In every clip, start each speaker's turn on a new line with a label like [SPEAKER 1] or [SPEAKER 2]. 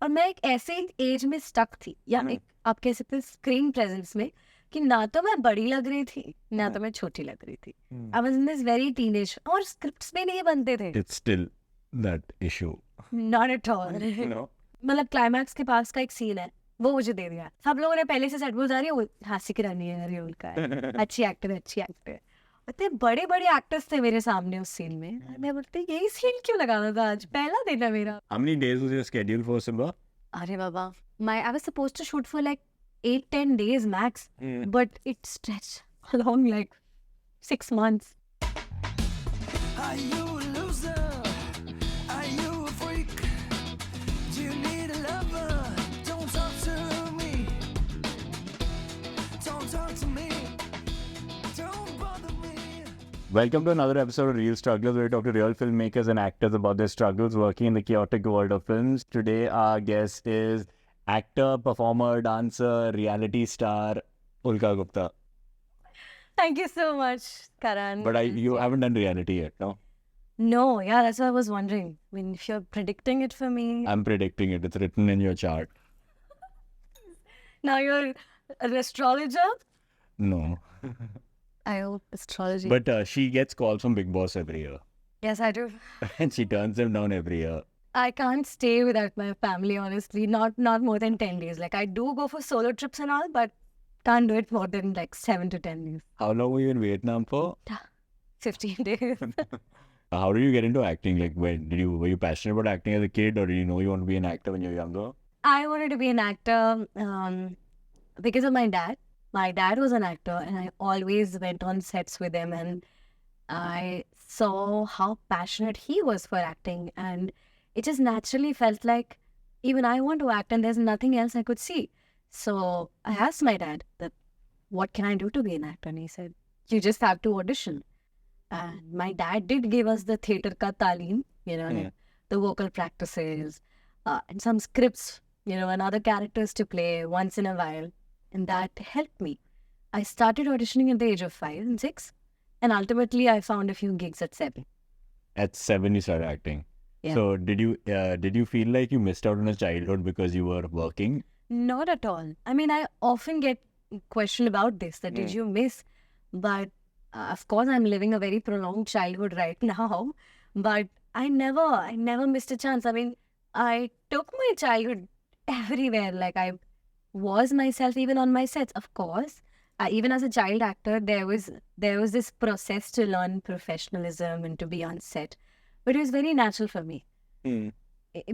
[SPEAKER 1] और मैं एक ऐसे एज में स्टक थी या एक आप कह सकते हैं स्क्रीन प्रेजेंस में कि ना तो मैं बड़ी लग रही थी ना तो मैं छोटी लग रही थी. I was in this very teenage और स्क्रिप्ट्स भी नहीं बनते थे.
[SPEAKER 2] It's still that issue.
[SPEAKER 1] Not at all.
[SPEAKER 2] No.
[SPEAKER 1] मतलब क्लाइमैक्स के पास का एक सीन है वो मुझे दे दिया. सब लोगों ने पहले से सेट बोल जा रही है झांसी की रानी है, अरे उल्का है, अच्छी एक्टर है, अच्छी एक्टर है. इतने बड़े बड़े एक्टर्स थे मेरे सामने उस सीन में. मैं बोलती यही सीन क्यों लगाना था, आज पहला दिन है मेरा.
[SPEAKER 2] How many days was your schedule for Simmba?
[SPEAKER 1] अरे बाबा, I was supposed to shoot for like 8-10 days max, but it stretched along like 6 months.
[SPEAKER 3] Are you a loser? Are you a freak? Do you need a lover? Don't talk to me. Don't talk to me. Don't bother me.
[SPEAKER 2] Welcome to another episode of Real Strugglers, where we talk to real filmmakers and actors about their struggles working in the chaotic world of films. Today, our guest is actor, performer, dancer, reality star, Ulka Gupta.
[SPEAKER 1] Thank you so much, Karan.
[SPEAKER 2] But you haven't done reality yet, no?
[SPEAKER 1] No, yeah, that's what I was wondering. I mean, if you're predicting it for me,
[SPEAKER 2] I'm predicting it. It's written in your chart.
[SPEAKER 1] now you're an astrologer.
[SPEAKER 2] No.
[SPEAKER 1] I hope astrology.
[SPEAKER 2] But she gets calls from Big Boss every year.
[SPEAKER 1] Yes, I do.
[SPEAKER 2] And she turns them down every year.
[SPEAKER 1] I can't stay without my family, honestly. Not more than 10 days. Like, I do go for solo trips and all, but can't do it more than like 7 to 10 days.
[SPEAKER 2] How long were you in Vietnam for?
[SPEAKER 1] 15 days.
[SPEAKER 2] How did you get into acting? Like, were you passionate about acting as a kid, or did you know you want to be an actor when you were younger?
[SPEAKER 1] I wanted to be an actor because of my dad. My dad was an actor, and I always went on sets with him, and I saw how passionate he was for acting, and it just naturally felt like even I want to act, and there's nothing else I could see. So I asked my dad that, what can I do to be an actor? And he said, you just have to audition. And my dad did give us the theatre ka talim, like the vocal practices, and some scripts, and other characters to play once in a while. And that helped me. I started auditioning at the age of 5 and 6. And ultimately, I found a few gigs at 7.
[SPEAKER 2] At 7, you started acting.
[SPEAKER 1] Yeah.
[SPEAKER 2] So did you feel like you missed out on a childhood because you were working?
[SPEAKER 1] Not at all. I mean, I often get questioned about this, that did you miss? But of course, I'm living a very prolonged childhood right now. But I never missed a chance. I mean, I took my childhood everywhere. Like, I was myself even on my sets. Of course, even as a child actor, there was this process to learn professionalism and to be on set. But it was very natural for me.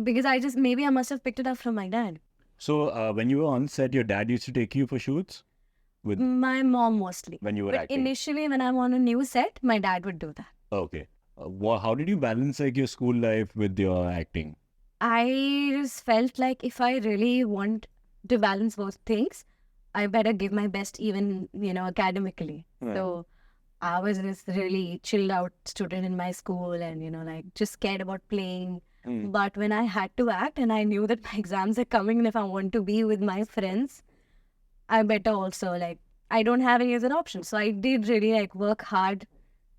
[SPEAKER 1] Because maybe I must have picked it up from my dad.
[SPEAKER 2] So when you were on set, your dad used to take you for shoots? With
[SPEAKER 1] My mom mostly.
[SPEAKER 2] when you were
[SPEAKER 1] But
[SPEAKER 2] acting?
[SPEAKER 1] initially, when I'm on a new set, my dad would do that.
[SPEAKER 2] Okay. How did you balance like your school life with your acting?
[SPEAKER 1] I just felt like if I really want to balance both things, I better give my best even, academically. So I was this really chilled out student in my school and, like just cared about playing. But when I had to act and I knew that my exams are coming and if I want to be with my friends, I better also I don't have any other option. So I did really work hard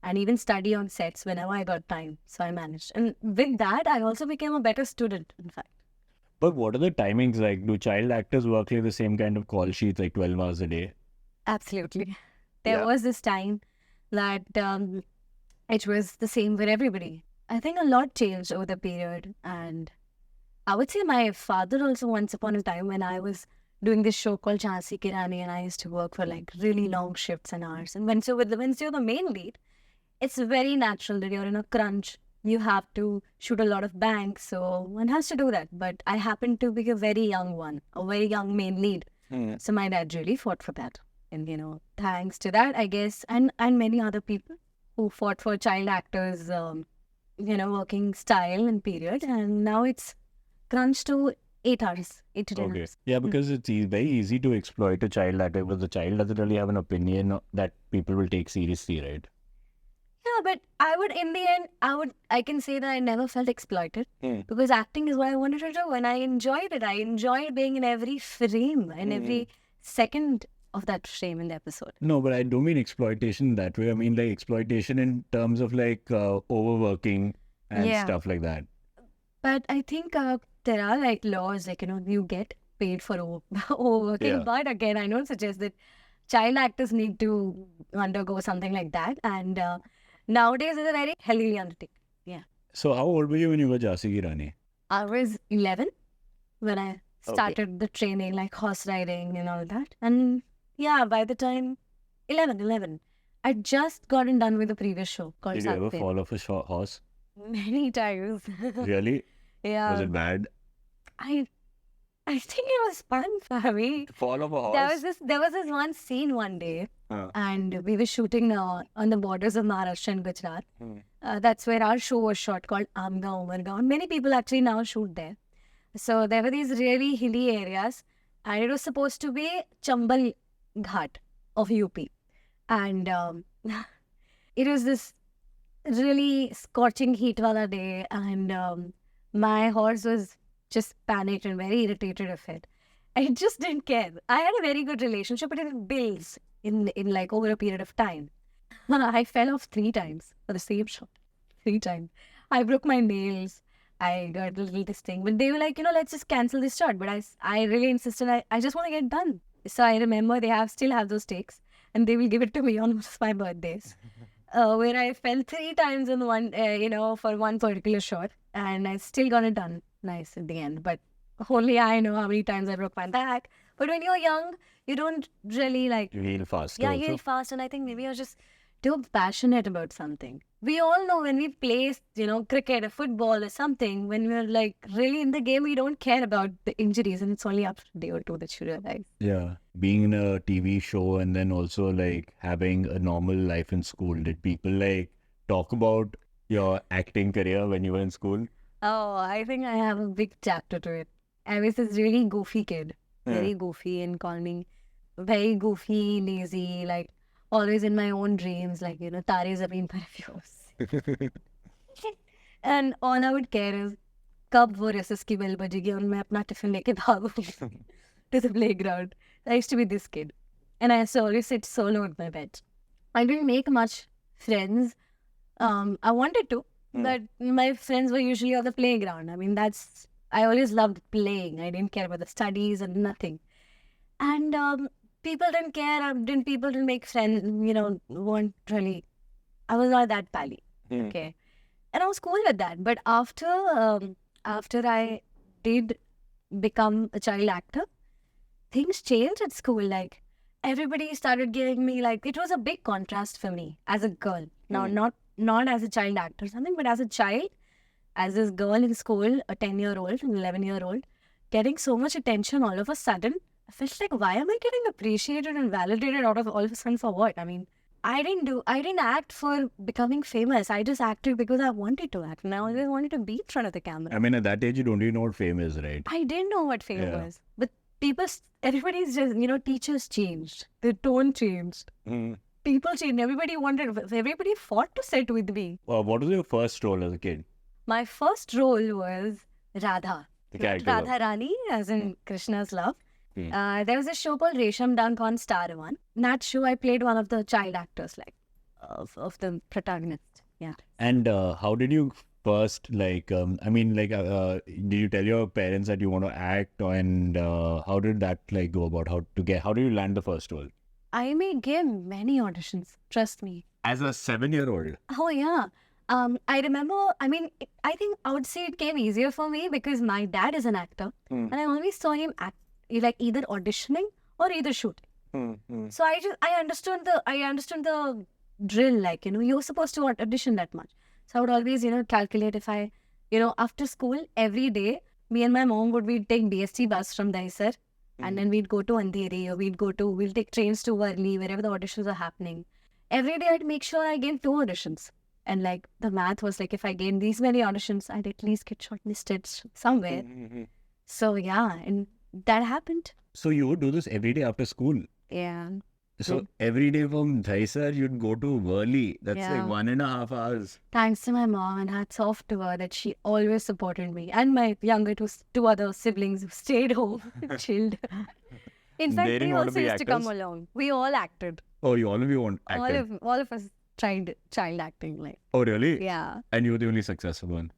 [SPEAKER 1] and even study on sets whenever I got time. So I managed. And with that, I also became a better student, in fact.
[SPEAKER 2] But what are the timings like? Do child actors work like the same kind of call sheets, like 12 hours a day?
[SPEAKER 1] Absolutely. There was this time that it was the same for everybody. I think a lot changed over the period. And I would say my father also, once upon a time when I was doing this show called Jhansi Ki Rani, and I used to work for really long shifts and hours. And once you're the main lead, it's very natural that you're in a crunch. You have to shoot a lot of banks, so one has to do that. But I happened to be a very young one, a very young main lead. So my dad really fought for that. And, thanks to that, I guess, and many other people who fought for child actors, working style and period. And now it's crunched to 8 hours, 8 to 10
[SPEAKER 2] Okay.
[SPEAKER 1] hours.
[SPEAKER 2] Yeah, because it's very easy to exploit a child actor because the child doesn't really have an opinion that people will take seriously, right?
[SPEAKER 1] Yeah, but in the end, I can say that I never felt exploited because acting is what I wanted to do and I enjoyed it. I enjoyed being in every frame and every second of that frame in the episode.
[SPEAKER 2] No, but I don't mean exploitation that way. I mean like exploitation in terms of overworking and stuff like that.
[SPEAKER 1] But I think there are like laws, like, you get paid for overworking.
[SPEAKER 2] Yeah.
[SPEAKER 1] But again, I don't suggest that child actors need to undergo something like that. And nowadays, it's a very healthy undertaking. Yeah.
[SPEAKER 2] So how old were you when you were Jhansi Ki Rani?
[SPEAKER 1] I was 11 when I started the training, like horse riding and all that. And yeah, by the time 11, I just gotten done with the previous show called
[SPEAKER 2] Did you ever
[SPEAKER 1] Stunt.
[SPEAKER 2] fall off a horse?
[SPEAKER 1] Many times.
[SPEAKER 2] Really?
[SPEAKER 1] Yeah.
[SPEAKER 2] Was it bad?
[SPEAKER 1] I think it was fun for me.
[SPEAKER 2] Fall off a horse?
[SPEAKER 1] There was this one scene one day,
[SPEAKER 2] Huh.
[SPEAKER 1] and we were shooting on the borders of Maharashtra and Gujarat.
[SPEAKER 2] Hmm.
[SPEAKER 1] That's where our show was shot, called Amgaon, Umargaon. Many people actually now shoot there. So there were these really hilly areas, and it was supposed to be Chambal Ghat of UP. And it was this really scorching heat wala day, and my horse was just panicked and very irritated of it. I just didn't care. I had a very good relationship, but it builds in like over a period of time. I fell off 3 times for the same shot. 3 times. I broke my nails. I got a little this thing. But they were like, let's just cancel this shot. But I really insisted, I just want to get done. So I remember they still have those takes, and they will give it to me on my birthdays. Where I fell 3 times in one, for one particular shot, and I still got it done nice at the end. But only I know how many times I broke my back. But when you're young, you don't really like.
[SPEAKER 2] You heal fast.
[SPEAKER 1] Yeah,
[SPEAKER 2] also.
[SPEAKER 1] you heal fast, and I think maybe you're just too passionate about something. We all know when we play, cricket or football or something, when we're like really in the game, we don't care about the injuries, and it's only after a day or two that you realize.
[SPEAKER 2] Yeah. Being in a TV show and then also like having a normal life in school, did people like talk about your acting career when you were in school?
[SPEAKER 1] Oh, I think I have a big chapter to it. I was this really goofy kid, very goofy, and call me very goofy, lazy, like always in my own dreams, like, Tare Zameen Par views. And all I would care is कब वो recess की bell बजेगी और मैं अपना tiffin लेके भागूंगी to the playground. I used to be this kid, and I used to always sit solo on my bed. I didn't make much friends. I wanted to, but my friends were usually on the playground. I mean, I always loved playing. I didn't care about the studies and nothing. And people didn't care. People didn't make friends. Weren't really. I was not that pally. Okay, and I was cool with that. But after I did become a child actor, things changed at school. Like, everybody started giving me, like, it was a big contrast for me as a girl. Now, not as a child actor or something, but as a child, as this girl in school, a 10-year-old, an 11-year-old, getting so much attention all of a sudden. I felt like, why am I getting appreciated and validated all of a sudden for what? I mean, I didn't act for becoming famous. I just acted because I wanted to act. And I always wanted to be in front of the camera.
[SPEAKER 2] I mean, at that age, you don't even know what fame is, right?
[SPEAKER 1] I didn't know what fame was. But everybody's just, teachers changed. The tone changed. People changed. Everybody fought to sit with me.
[SPEAKER 2] What was your first role as a kid?
[SPEAKER 1] My first role was Radha.
[SPEAKER 2] The character.
[SPEAKER 1] Radha Rani, as in Krishna's love. There was a show called Resham Dunk on Star One. In that show, I played one of the child actors, like, of the protagonist. Yeah.
[SPEAKER 2] And how did you first, like, did you tell your parents that you want to act, and how did that, like, go about? How did you land the first role?
[SPEAKER 1] I gave many auditions, trust me.
[SPEAKER 2] As a 7-year-old?
[SPEAKER 1] Oh, yeah. I remember, I think I would say it came easier for me because my dad is an actor, and I always saw him act, like, either auditioning or either shooting. So I understood the drill, like, you're supposed to audition that much. So I would always, calculate if I, after school, every day, me and my mom we'd take DST bus from Dahisar, and then we'd go to Andheri, or we'll take trains to Worli, wherever the auditions are happening. Every day I'd make sure I gave 2 auditions. And, like, the math was like, if I gained these many auditions, I'd at least get shortlisted somewhere. So, yeah, and that happened.
[SPEAKER 2] So you would do this every day after school?
[SPEAKER 1] Yeah.
[SPEAKER 2] So every day from Dahisar, you'd go to Worli. That's like 1.5 hours.
[SPEAKER 1] Thanks to my mom, and hats off to her that she always supported me. And my younger 2 other siblings who stayed home, chilled. In fact, they also used to come along. We all acted.
[SPEAKER 2] Oh, all of you acted?
[SPEAKER 1] All of us tried child acting, like.
[SPEAKER 2] Oh, really?
[SPEAKER 1] Yeah.
[SPEAKER 2] And you were the only successful one?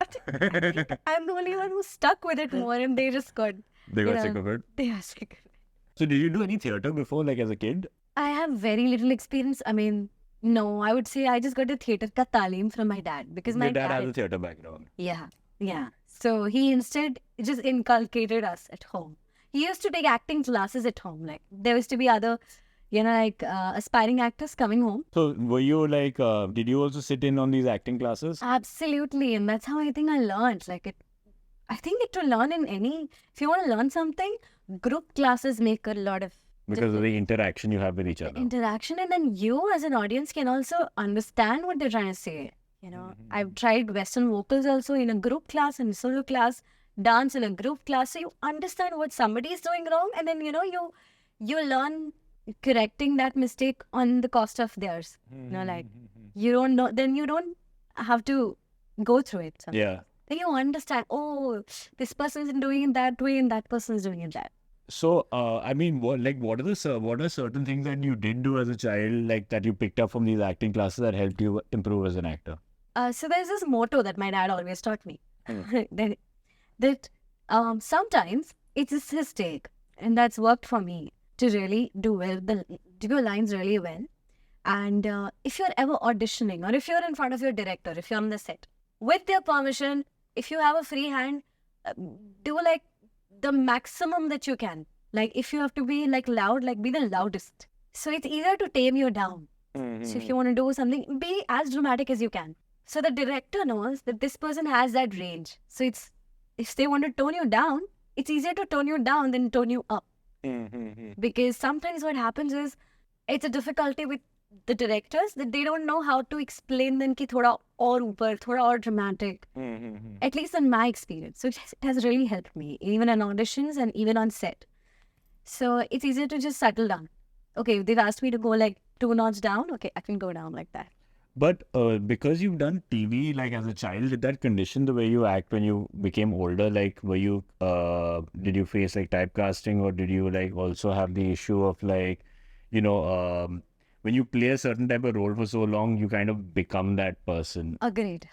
[SPEAKER 1] I'm the only one who stuck with it more, and they just got.
[SPEAKER 2] They
[SPEAKER 1] you
[SPEAKER 2] got sick
[SPEAKER 1] know,
[SPEAKER 2] of it.
[SPEAKER 1] They are sick.
[SPEAKER 2] So did you do any theatre before, like as a kid?
[SPEAKER 1] I have very little experience. I mean, no, I would say I just got a theatre ka talim from my dad because my
[SPEAKER 2] Your dad has a theatre background.
[SPEAKER 1] yeah. So he instead just inculcated us at home. He used to take acting classes at home. Like there used to be other, aspiring actors coming home.
[SPEAKER 2] So were you like, did you also sit in on these acting classes?
[SPEAKER 1] Absolutely, and that's how I think I learned. I think it to learn in any. If you want to learn something, group classes make a lot of
[SPEAKER 2] Because of the interaction you have with each other.
[SPEAKER 1] interaction, and then you as an audience can also understand what they're trying to say. I've tried Western vocals also in a group class and solo class, dance in a group class, so you understand what somebody is doing wrong, and then you learn correcting that mistake on the cost of theirs. You don't know, then you don't have to go through it.
[SPEAKER 2] Yeah.
[SPEAKER 1] Then you understand, oh, this person is doing it that way and that person is doing it that.
[SPEAKER 2] So, I mean, what are certain things that you did do as a child, like that you picked up from these acting classes that helped you improve as an actor?
[SPEAKER 1] So there's this motto that my dad always taught me that sometimes it's just his take, and that's worked for me to really do well, do your lines really well. And if you're ever auditioning or if you're in front of your director, if you're on the set, with their permission, if you have a free hand, do like the maximum that you can. Like if you have to be like loud, like be the loudest. So it's easier to tame you down. So if you want to do something, be as dramatic as you can. So the director knows that this person has that range. So it's if they want to tone you down, it's easier to tone you down than tone you up. Because sometimes what happens is it's a difficulty with the directors that they don't know how to explain them ki thoda or upar, thoda or dramatic. At least in my experience. So it has really helped me, even in auditions and even on set. So it's easier to just settle down. Okay, if they've asked me to go like 2 notches down, okay, I can go down like that.
[SPEAKER 2] But because you've done TV, like as a child, did that condition the way you act when you became older? Like, did you face like typecasting, or did you like also have the issue of like, when you play a certain type of role for so long, you kind of become that person?
[SPEAKER 1] Agreed.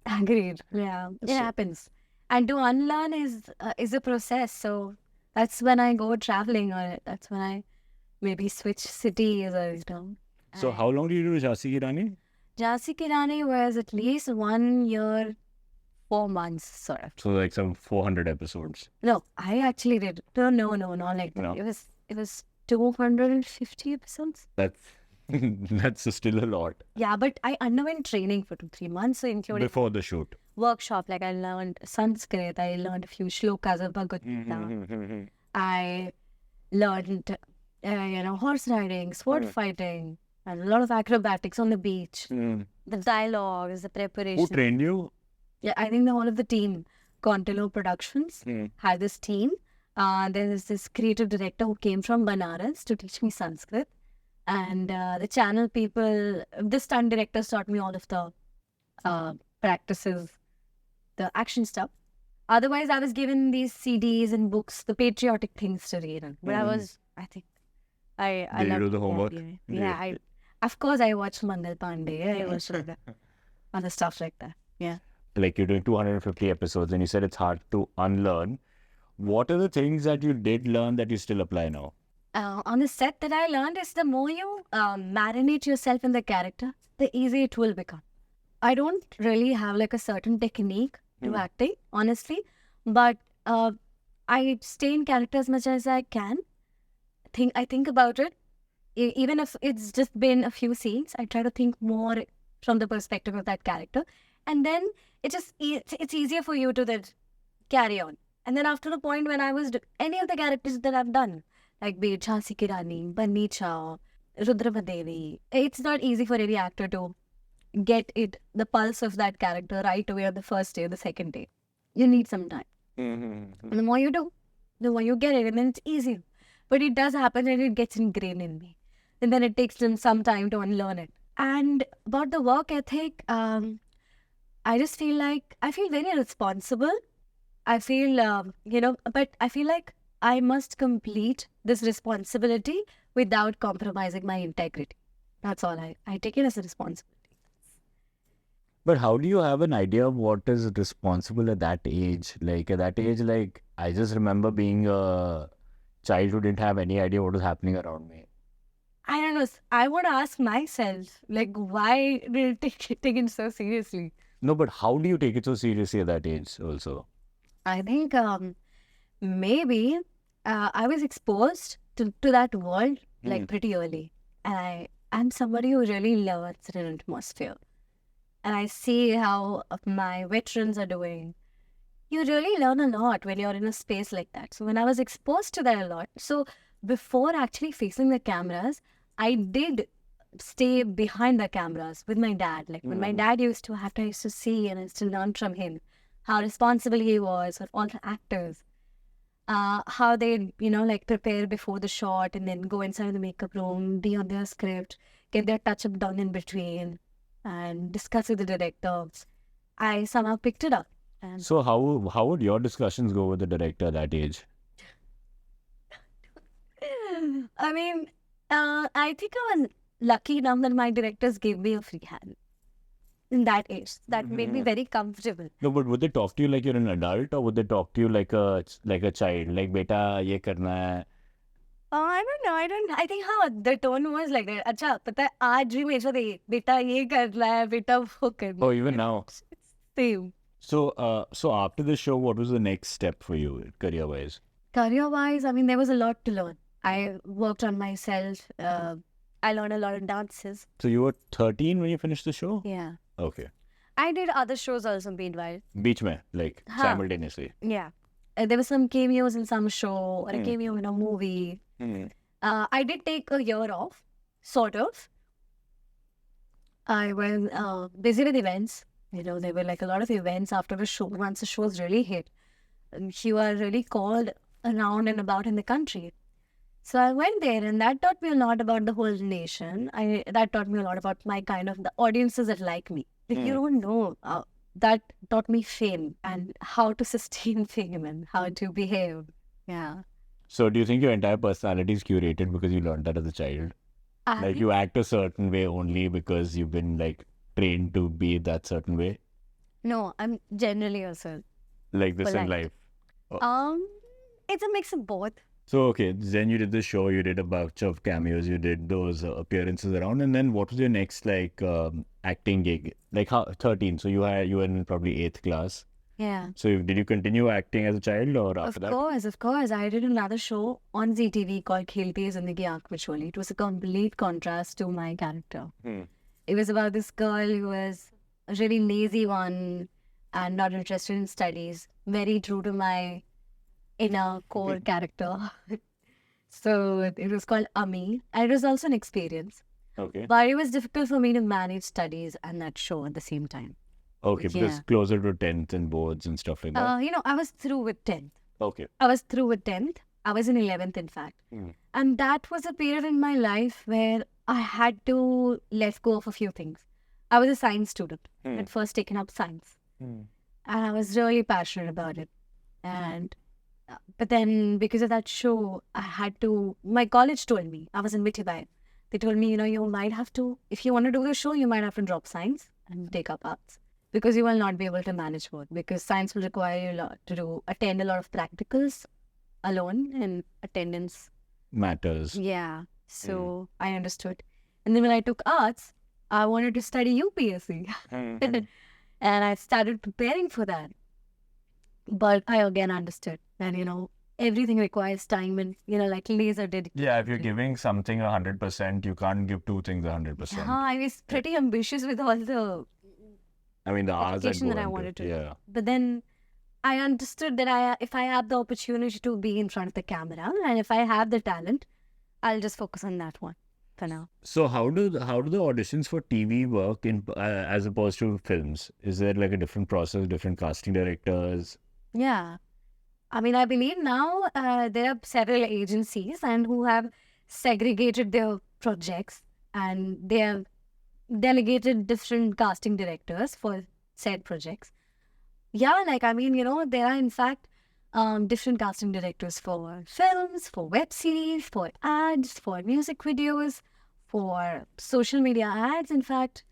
[SPEAKER 1] Yeah, it happens. And to unlearn is a process. So that's when I go traveling, or that's when I maybe switch cities or
[SPEAKER 2] So how long did you do Jhansi Ki Rani?
[SPEAKER 1] Jhansi Ki Rani was at least 1 year, 4 months, sort of.
[SPEAKER 2] So like some 400 episodes.
[SPEAKER 1] No, I actually did. No, not like that.
[SPEAKER 2] No.
[SPEAKER 1] It was 250 episodes.
[SPEAKER 2] That's still a lot.
[SPEAKER 1] Yeah, but I underwent training for 2-3 months, so including
[SPEAKER 2] Before the shoot.
[SPEAKER 1] workshop. Like I learned Sanskrit, I learned a few shlokas of Bhagavad Gita. I learned, horse riding, sword fighting, and a lot of acrobatics on the beach. The dialogues, the preparation.
[SPEAKER 2] Who trained you?
[SPEAKER 1] Yeah, I think the whole of the team, Contello Productions, had this team. There is this creative director who came from Banaras to teach me Sanskrit. And the channel people, the stunt directors taught me all of the practices, the action stuff. Otherwise, I was given these CDs and books, the patriotic things to read. But I think, I
[SPEAKER 2] Did you
[SPEAKER 1] loved
[SPEAKER 2] do the homework?
[SPEAKER 1] Yeah, of course, I watched Mangal Pandey. I watched other stuff like that. Yeah.
[SPEAKER 2] Like you're doing 250 episodes and you said it's hard to unlearn. What are the things that you did learn that you still apply now?
[SPEAKER 1] On the set that I learned is the more you marinate yourself in the character, the easier it will become. I don't really have like a certain technique to acting, honestly, but I stay in character as much as I can. I think about it. Even if it's just been a few scenes, I try to think more from the perspective of that character. And then it's easier for you to then carry on. And then after the point when I was any of the characters that I've done, like be it Jhansi Ki Rani, Banni Chow, Rudramadevi, it's not easy for any actor to get the pulse of that character right away on the first day or the second day. You need some time. And the more you do, the more you get it, and then it's easier. But it does happen and it gets ingrained in me. And then it takes them some time to unlearn it. And about the work ethic, I just feel like I feel very responsible. I feel, but I feel like I must complete this responsibility without compromising my integrity. That's all I take it as a responsibility.
[SPEAKER 2] But how do you have an idea of what is responsible at that age? Like at that age, like I just remember being a child who didn't have any idea what was happening around me.
[SPEAKER 1] I don't know. I want to ask myself, like, why did it take it so seriously?
[SPEAKER 2] No, but how do you take it so seriously at that age also?
[SPEAKER 1] I think maybe I was exposed to that world like pretty early. And I'm somebody who really loves an atmosphere. And I see how my veterans are doing. You really learn a lot when you're in a space like that. So when I was exposed to that a lot, so before actually facing the cameras, I did stay behind the cameras with my dad. Like when my dad used to, after I used to see and I used to learn from him how responsible he was for all the actors, how they, like prepare before the shot and then go inside the makeup room, be on their script, get their touch-up done in between and discuss with the directors. I somehow picked it up. And
[SPEAKER 2] So how would your discussions go with the director at that age?
[SPEAKER 1] I mean, I think I was lucky enough that my directors gave me a free hand in that age. That made me very comfortable.
[SPEAKER 2] No, but would they talk to you like you're an adult, or would they talk to you like a child, like beta ye karna hai?
[SPEAKER 1] I don't know. I think how the tone was like that. अच्छा पता है आज भी मेरे साथ ये बेटा ये करना है बेटा वो करना
[SPEAKER 2] Oh,
[SPEAKER 1] है.
[SPEAKER 2] even now.
[SPEAKER 1] It's same.
[SPEAKER 2] So after the show, what was the next step for you career-wise?
[SPEAKER 1] Career-wise, I mean, there was a lot to learn. I worked on myself. I learned a lot of dances.
[SPEAKER 2] So you were 13 when you finished the show?
[SPEAKER 1] Yeah.
[SPEAKER 2] Okay.
[SPEAKER 1] I did other shows also meanwhile.
[SPEAKER 2] Beach mein, like
[SPEAKER 1] Huh.
[SPEAKER 2] simultaneously.
[SPEAKER 1] Yeah. There were some cameos in some show or a cameo in a movie. I did take a year off, sort of. I was busy with events. There were like a lot of events after the show. Once the shows really hit, you are really called around and about in the country. So I went there, and that taught me a lot about the whole nation. That taught me a lot about my kind of the audiences that like me. Like you don't know. That taught me fame and how to sustain fame and how to behave. Yeah.
[SPEAKER 2] So do you think your entire personality is curated because you learned that as a child? Like you act a certain way only because you've been like trained to be that certain way?
[SPEAKER 1] No, I'm generally also
[SPEAKER 2] Like this in
[SPEAKER 1] polite.
[SPEAKER 2] life?
[SPEAKER 1] It's a mix of both.
[SPEAKER 2] So, okay, then you did the show, you did a bunch of cameos, you did those appearances around, and then what was your next like acting gig? Like how 13, so you were in probably 8th class.
[SPEAKER 1] Yeah.
[SPEAKER 2] So did you continue acting as a child or after that?
[SPEAKER 1] Of course. I did another show on ZTV called Khelte Zindagi Aankh Micholi. It was a complete contrast to my character. It was about this girl who was a really lazy one and not interested in studies. Very true to my inner core character. So it was called Ami. And it was also an experience.
[SPEAKER 2] Okay.
[SPEAKER 1] But it was difficult for me to manage studies and that show at the same time.
[SPEAKER 2] Okay, because
[SPEAKER 1] Yeah.
[SPEAKER 2] closer to 10th and boards and stuff like that.
[SPEAKER 1] I was through with 10th.
[SPEAKER 2] Okay.
[SPEAKER 1] I was through with 10th. I was in 11th, in fact. And that was a period in my life where I had to let go of a few things. I was a science student. I'd first taken up science. And I was really passionate about it. And but then because of that show, I had to, my college told me, I was in Mitibai. They told me, you might have to, if you want to do the show, you might have to drop science and take up arts. Because you will not be able to manage both. Because science will require you to attend a lot of practicals alone and attendance.
[SPEAKER 2] Matters.
[SPEAKER 1] Yeah. So I understood. And then when I took arts, I wanted to study UPSC. And I started preparing for that. But I again understood that, everything requires time and, like laser dedication.
[SPEAKER 2] Yeah, if you're giving something 100%, you can't give two things 100%.
[SPEAKER 1] Yeah, I was pretty ambitious with all the
[SPEAKER 2] I mean, the hours that
[SPEAKER 1] application
[SPEAKER 2] go
[SPEAKER 1] that I
[SPEAKER 2] into
[SPEAKER 1] wanted
[SPEAKER 2] it.
[SPEAKER 1] to.
[SPEAKER 2] Yeah.
[SPEAKER 1] But then I understood that if I have the opportunity to be in front of the camera and if I have the talent, I'll just focus on that one for now.
[SPEAKER 2] So how do the auditions for TV work in as opposed to films? Is there like a different process, different casting directors?
[SPEAKER 1] Yeah. I mean, I believe now there are several agencies and who have segregated their projects and they have delegated different casting directors for said projects. Yeah, there are in fact different casting directors for films, for web series, for ads, for music videos, for social media ads, in fact,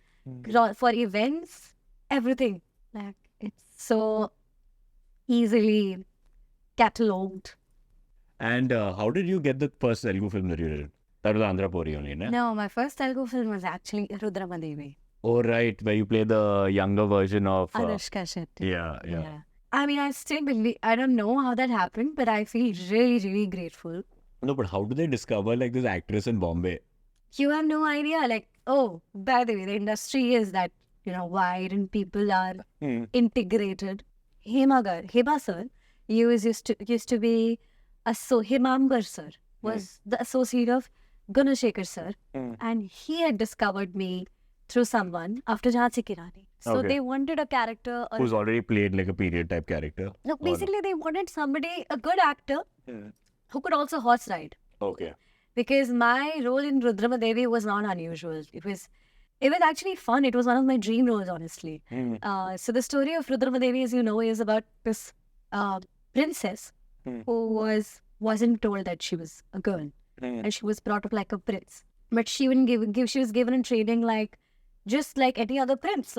[SPEAKER 1] for events. everything. Like it's so easily catalogued.
[SPEAKER 2] And how did you get the first Telugu film that you did? That was Andhra Pori only, no?
[SPEAKER 1] No, my first Telugu film was actually Rudramadevi.
[SPEAKER 2] Oh, right, where you play the younger version of...
[SPEAKER 1] Anushka Shetty.
[SPEAKER 2] yeah.
[SPEAKER 1] I mean, I still believe, I don't know how that happened, but I feel really, really grateful.
[SPEAKER 2] No, but how do they discover like this actress in Bombay?
[SPEAKER 1] You have no idea. Like, oh, by the way, the industry is that, wide and people are integrated. Hema sir, used to be Hemambar sir was the associate of Gunashekar sir, and he had discovered me through someone after Jhansi Ki Rani. So
[SPEAKER 2] Okay.
[SPEAKER 1] they wanted a character.
[SPEAKER 2] Who's already played like a period type character?
[SPEAKER 1] No, basically they wanted somebody, a good actor, who could also horse ride.
[SPEAKER 2] Okay.
[SPEAKER 1] Because my role in Rudramadevi was not unusual. It was actually fun. It was one of my dream roles, honestly. So the story of Rudramadevi, as you know, is about this princess who wasn't told that she was a girl, and she was brought up like a prince. But she wouldn't give. She was given in training like just like any other prince.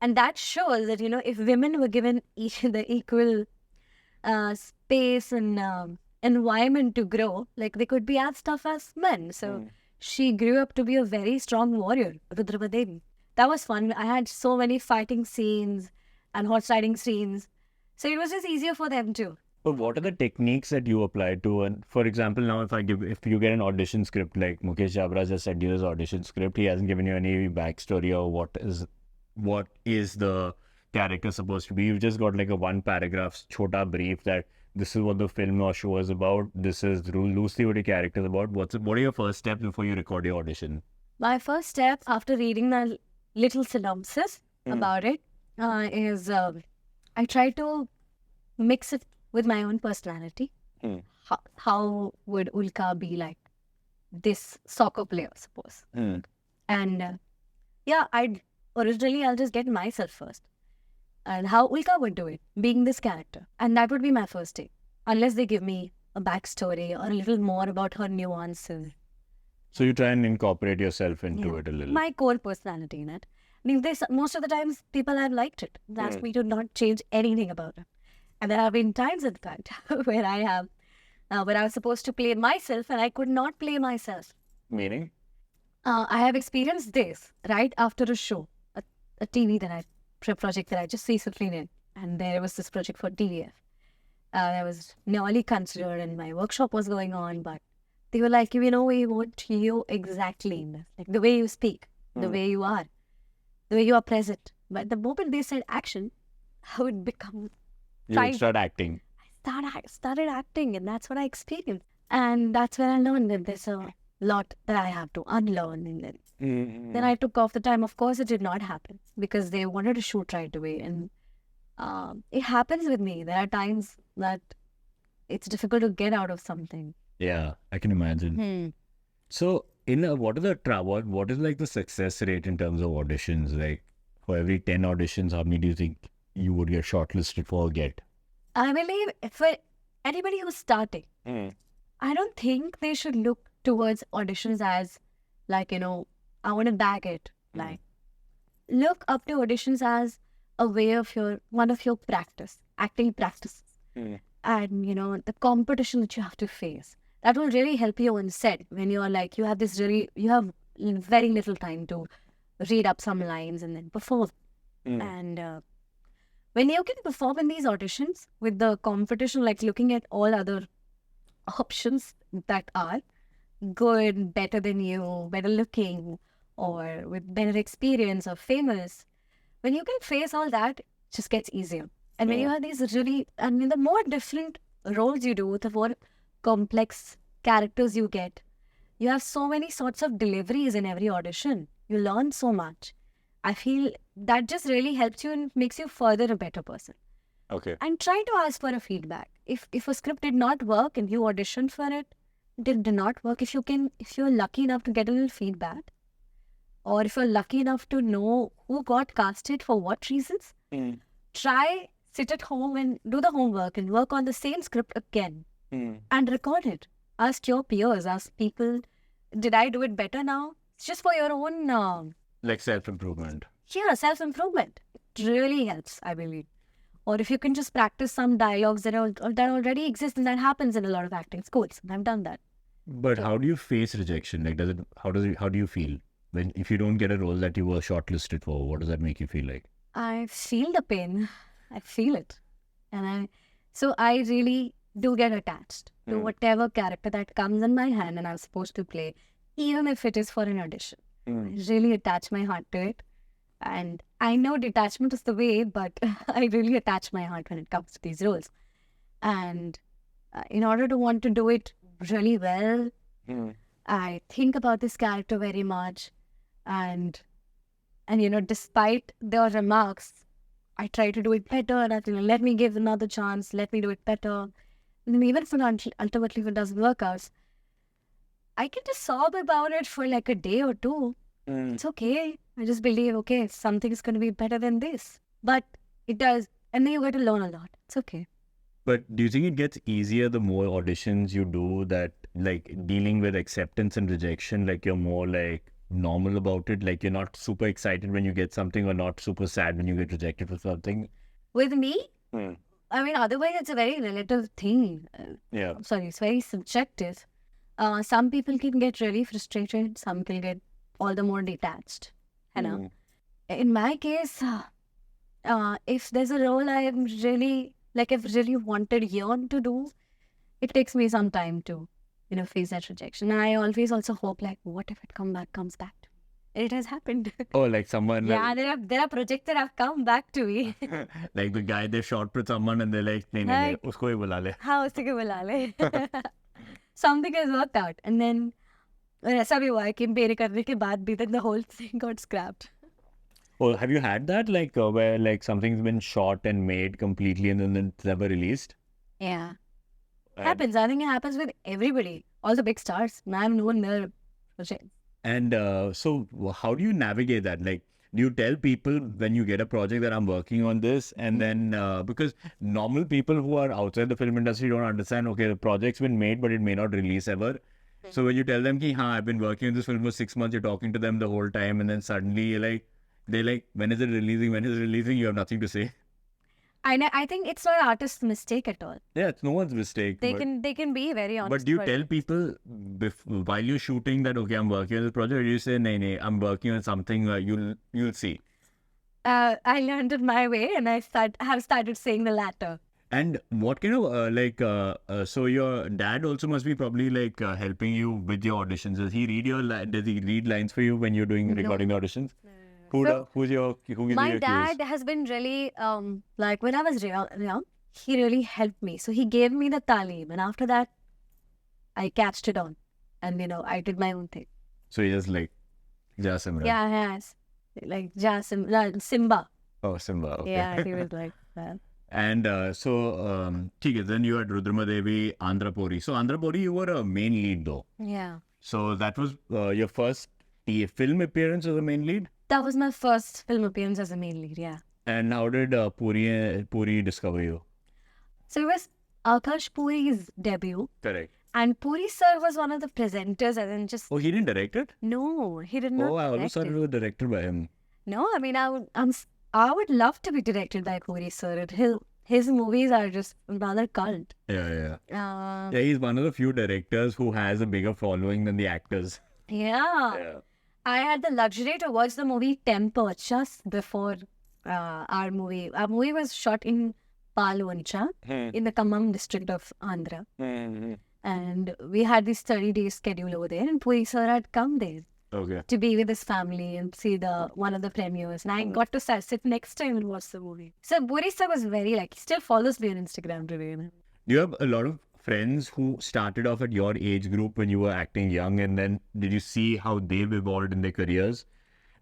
[SPEAKER 1] And that shows that if women were given the equal space and environment to grow, like they could be as tough as men. So she grew up to be a very strong warrior, Rudramadevi. That was fun. I had so many fighting scenes and horse riding scenes. So it was just easier for them too.
[SPEAKER 2] But what are the techniques that you apply to? And for example, now if you get an audition script, like Mukesh Jabra just sent you this audition script, he hasn't given you any backstory or what is the character supposed to be. You've just got like a one paragraph chota brief that this is what the film or show is about. This is loosely what your character is about. What are your first steps before you record your audition?
[SPEAKER 1] My first step after reading the little synopsis about it is I try to mix it with my own personality. How would Ulka be like this soccer player, suppose? And I'll just get myself first. And how Ulka would do it, being this character. And that would be my first take. Unless they give me a backstory or a little more about her nuances.
[SPEAKER 2] So you try and incorporate yourself into it a little.
[SPEAKER 1] My core personality in it. I mean, most of the times people have liked it. They asked me to not change anything about it. And there have been times, in fact, where I was supposed to play myself and I could not play myself.
[SPEAKER 2] Meaning?
[SPEAKER 1] I have experienced this right after a show, a TV project that I just recently did. And there was this project for TVF. I was nearly considered and my workshop was going on, but they were like, we want you exactly in this. Like the way you speak, the way you are, the way you are present. But the moment they said action, I would become...
[SPEAKER 2] You would start acting.
[SPEAKER 1] I started acting, and that's what I experienced. And that's when I learned that there's a lot that I have to unlearn. And then I took off the time. Of course, it did not happen because they wanted to shoot right away. And it happens with me. There are times that it's difficult to get out of something.
[SPEAKER 2] Yeah, I can imagine. So, what is like the success rate in terms of auditions? Like, for every 10 auditions, how many do you think you would get shortlisted for or get?
[SPEAKER 1] I believe for anybody who's starting, I don't think they should look towards auditions as like, I want to bag it. Like, look up to auditions as a way of one of your acting practices. And, the competition that you have to face. That will really help you on set when you're like, you have very little time to read up some lines and then perform. And when you can perform in these auditions with the competition, like looking at all other options that are good, better than you, better looking, or with better experience or famous, when you can face all that, it just gets easier. And when you have these the more different roles you do, the more complex characters you get. You have so many sorts of deliveries in every audition. You learn so much. I feel that just really helps you and makes you further a better person.
[SPEAKER 2] Okay.
[SPEAKER 1] And try to ask for a feedback. If a script did not work and you auditioned for it, did not work, if you're lucky enough to get a little feedback, or if you're lucky enough to know who got casted for what reasons, sit at home and do the homework and work on the same script again and record it. Ask your peers, ask people, did I do it better now? It's just for your own...
[SPEAKER 2] like self-improvement.
[SPEAKER 1] Yeah, self-improvement. really helps, I believe. Or if you can just practice some dialogues that already exist, and that happens in a lot of acting schools. And I've done that.
[SPEAKER 2] But how do you face rejection? Like, how do you feel when if you don't get a role that you were shortlisted for? What does that make you feel like?
[SPEAKER 1] I feel the pain. I feel it. So I really do get attached to whatever character that comes in my hand and I'm supposed to play, even if it is for an audition. I really attach my heart to it. And I know detachment is the way, but I really attach my heart when it comes to these roles. And in order to want to do it really well, I think about this character very much. And despite their remarks, I try to do it better. And let me give another chance. Let me do it better. And even if ultimately if it doesn't work out, I can just sob about it for like a day or two. It's okay. I just believe, okay, something's going to be better than this. But it does. And then you get to learn a lot. It's okay.
[SPEAKER 2] But do you think it gets easier the more auditions you do, that like dealing with acceptance and rejection, like you're more like normal about it? Like you're not super excited when you get something or not super sad when you get rejected for something?
[SPEAKER 1] With me, I mean, otherwise it's a very relative thing.
[SPEAKER 2] Yeah.
[SPEAKER 1] Sorry, it's very subjective. Some people can get really frustrated. Some can get all the more detached. You know, in my case, if there's a role I am really I've really wanted yearn to do, it takes me some time to face that rejection. And I always also hope like, what if it comes back to me? And it has happened.
[SPEAKER 2] Oh, like someone.
[SPEAKER 1] Yeah, there are projects that have come back to me.
[SPEAKER 2] Like the guy they shot with someone and they're like, nahi, usko hi bula le.
[SPEAKER 1] हाँ उसी को बुला ले. Something has worked out, and then ऐसा भी हुआ है कि मेरे करने के बाद भी the whole thing got scrapped.
[SPEAKER 2] Oh, have you had that where like something's been shot and made completely and then it's never released?
[SPEAKER 1] Yeah, happens. I think it happens with everybody, all the big stars. I'm known their project.
[SPEAKER 2] And so how do you navigate that? Like, do you tell people when you get a project that I'm working on this? And then, because normal people who are outside the film industry don't understand, okay, the project's been made, but it may not release ever. So when you tell them, I've been working on this film for 6 months, you're talking to them the whole time. And then suddenly they're like, when is it releasing? When is it releasing? You have nothing to say.
[SPEAKER 1] I think it's not an artist's mistake at all.
[SPEAKER 2] Yeah, it's no one's mistake.
[SPEAKER 1] They can be very honest.
[SPEAKER 2] But do you tell people while you're shooting that, okay, I'm working on this project, or do you say, no, I'm working on something, you'll see?
[SPEAKER 1] I learned it my way, and I have started saying the latter.
[SPEAKER 2] And what kind of so your dad also must be probably helping you with your auditions. Does he read lines for you when you're recording the auditions? Who's your
[SPEAKER 1] my dad has been really when I was young, he really helped me. So he gave me the talim, and after that, I catched it on, and I did my own thing.
[SPEAKER 2] So he just Jhansi.
[SPEAKER 1] Yeah, yes, like Jhansi, Simmba.
[SPEAKER 2] Oh, Simmba. Okay.
[SPEAKER 1] Yeah, he was like that.
[SPEAKER 2] And so, then you had Rudrama Devi, Andhra Pori. So Andhra Pori, you were a main lead though.
[SPEAKER 1] Yeah.
[SPEAKER 2] So that was your first film appearance as a main lead?
[SPEAKER 1] That was my first film appearance as a main lead, yeah.
[SPEAKER 2] And how did Puri discover you?
[SPEAKER 1] So it was Akash Puri's debut.
[SPEAKER 2] Correct.
[SPEAKER 1] And Puri sir was one of the presenters, and then just...
[SPEAKER 2] Oh, he didn't direct it?
[SPEAKER 1] No, he did not.
[SPEAKER 2] Oh, I always thought it was directed by him.
[SPEAKER 1] No, I mean, I would love to be directed by Puri sir. His movies are just rather cult.
[SPEAKER 2] Yeah. Yeah, he's one of the few directors who has a bigger following than the actors.
[SPEAKER 1] Yeah. I had the luxury to watch the movie Temper just before our movie. Our movie was shot in Palwancha, in the Khammam district of Andhra. And we had this 30-day schedule over there, and Puri sir had come there to be with his family and see one of the premieres. And I got to sit next to him and watch the movie. So Puri sir was very he still follows me on Instagram today.
[SPEAKER 2] Do you have a lot of friends who started off at your age group when you were acting young, and then did you see how they've evolved in their careers?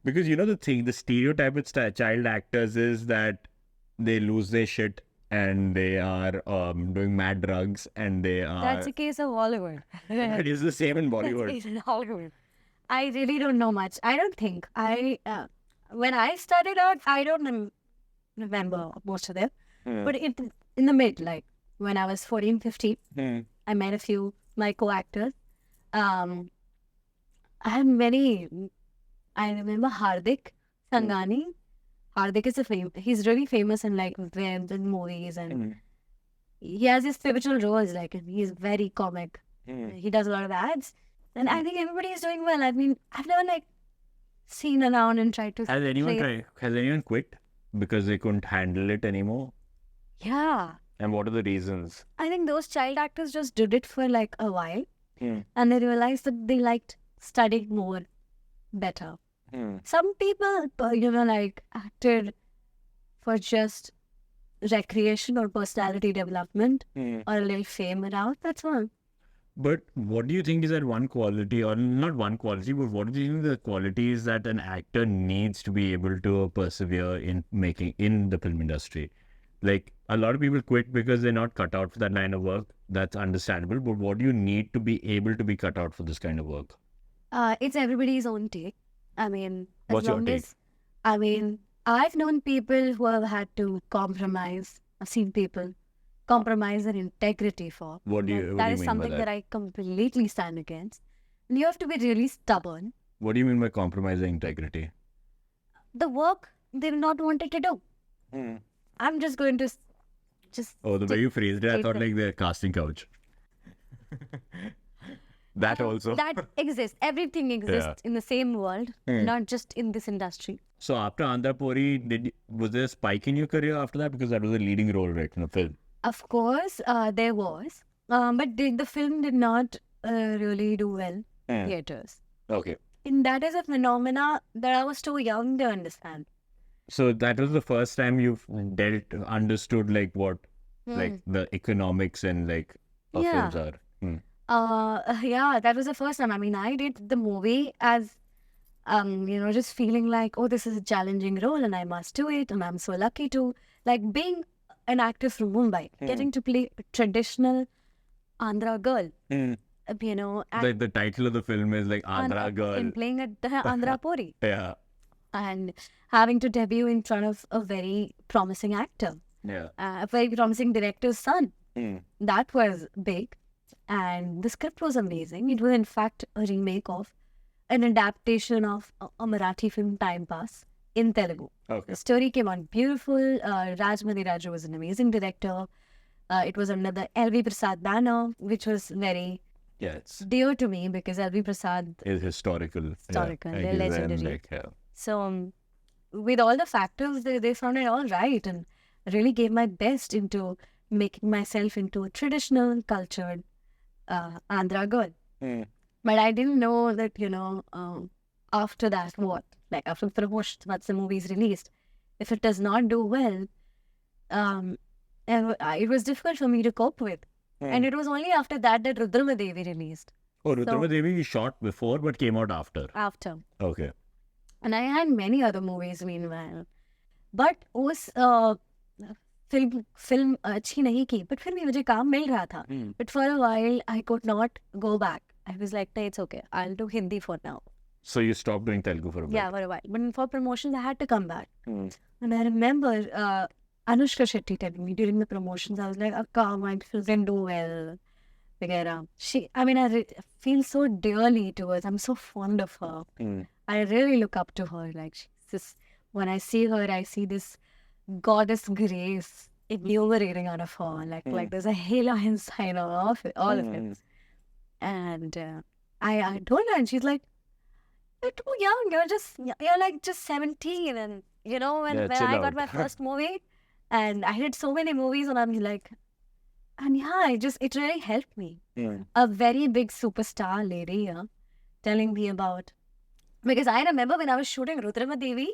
[SPEAKER 2] Because the stereotype with child actors is that they lose their shit and they are doing mad drugs and they are...
[SPEAKER 1] That's the case of Hollywood.
[SPEAKER 2] It is the same in Bollywood.
[SPEAKER 1] That's the case in Hollywood. I really don't know much. I don't think. When I started out, I don't remember most of them. But in the mid, when I was 14, 15, I met a few my co-actors. I remember Hardik Sangani, Hardik is he's really famous in like films and movies, and he has his pivotal roles. Like, and he's very comic. He does a lot of ads, and I think everybody is doing well. I mean, I've never like seen around and tried to.
[SPEAKER 2] Has anyone
[SPEAKER 1] play-
[SPEAKER 2] Has anyone quit because they couldn't handle it anymore?
[SPEAKER 1] Yeah,
[SPEAKER 2] And what are the reasons?
[SPEAKER 1] I think those child actors just did it for like a while, and they realized that they liked studying more better. Some people, like acted for just recreation or personality development or a little fame around. That's all.
[SPEAKER 2] But what do you think is that one quality, or not one quality, but what do you think the qualities that an actor needs to be able to persevere in making in the film industry? Like, a lot of people quit because they're not cut out for that line of work. That's understandable. But what do you need to be able to be cut out for this kind of work?
[SPEAKER 1] It's everybody's own take. I mean, as
[SPEAKER 2] What's your
[SPEAKER 1] long
[SPEAKER 2] take?
[SPEAKER 1] as, I mean, I've known people who have had to compromise. I've seen people compromise their integrity for.
[SPEAKER 2] What do you
[SPEAKER 1] That
[SPEAKER 2] mean
[SPEAKER 1] is
[SPEAKER 2] by
[SPEAKER 1] something
[SPEAKER 2] that?
[SPEAKER 1] that I completely stand against. And you have to be really stubborn.
[SPEAKER 2] What do you mean by compromising integrity?
[SPEAKER 1] The work they've not wanted to do. I'm just going to just.
[SPEAKER 2] Oh, the way you phrased it, I
[SPEAKER 1] take
[SPEAKER 2] thought
[SPEAKER 1] the-
[SPEAKER 2] like the casting couch. That also.
[SPEAKER 1] That exists. Everything exists in the same world, not just in this industry.
[SPEAKER 2] So after Andhra Pori, was there a spike in your career after that? Because that was a leading role, right, in a film.
[SPEAKER 1] Of course, there was. But the film did not really do well in theaters.
[SPEAKER 2] Okay.
[SPEAKER 1] And that is a phenomena that I was too young to understand.
[SPEAKER 2] So that was the first time you've understood like what, like the economics and like of
[SPEAKER 1] Yeah.
[SPEAKER 2] films are.
[SPEAKER 1] Yeah, that was the first time. I mean, I did the movie as, just feeling like, oh, this is a challenging role and I must do it. And I'm so lucky to, like, being an actor from Mumbai, getting to play a traditional Andhra girl, and
[SPEAKER 2] The title of the film is like Andhra Girl.
[SPEAKER 1] and playing at the Andhra Pori
[SPEAKER 2] Yeah.
[SPEAKER 1] and having to debut in front of a very promising actor,
[SPEAKER 2] Yeah.
[SPEAKER 1] a very promising director's son. That was big. And the script was amazing. It was, in fact, a remake of an adaptation of a Marathi film, Time Pass, in Telugu.
[SPEAKER 2] Okay.
[SPEAKER 1] The story came out beautiful. Rajmani Raju was an amazing director. It was under the L.V. Prasad banner, which was very
[SPEAKER 2] Yeah, it's
[SPEAKER 1] dear to me because L.V. Prasad.
[SPEAKER 2] historical.
[SPEAKER 1] Historical,
[SPEAKER 2] Yeah.
[SPEAKER 1] they're
[SPEAKER 2] Like, he's
[SPEAKER 1] legendary.
[SPEAKER 2] like, yeah.
[SPEAKER 1] So, with all the factors, they found it all right and really gave my best into making myself into a traditional, cultured Andhra girl. But I didn't know that, after that, what? Like, after the promotion, once the movie is released, if it does not do well, it was difficult for me to cope with. And it was only after that Rudrama Devi released.
[SPEAKER 2] Oh, Rudrama Devi you shot before but came out after.
[SPEAKER 1] After.
[SPEAKER 2] Okay.
[SPEAKER 1] And I had many other movies meanwhile. But उस film अच्छी नहीं की, but फिर भी मुझे काम मिल रहा था. But for a while, I could not go back. I was like, no, it's okay. I'll do Hindi for now.
[SPEAKER 2] So you stopped doing Telugu for a bit.
[SPEAKER 1] Yeah, for a while. But for promotions, I had to come back. And I remember Anushka Shetty telling me during the promotions, I was like, Akka, my film didn't do well. Vagera. I feel so dearly towards, I'm so fond of her. I really look up to her. Like, she's just, when I see her, I see this goddess grace enumerating out of her. Like there's a halo inside of all of it. And I told her, and she's like, you're too young. You're like just 17. And when
[SPEAKER 2] Yeah,
[SPEAKER 1] when
[SPEAKER 2] chill
[SPEAKER 1] I got
[SPEAKER 2] out.
[SPEAKER 1] my first movie, and I did so many movies, and I'm like, and yeah, it really helped me. A very big superstar lady telling me about, because I remember when I was shooting Rudrama Devi,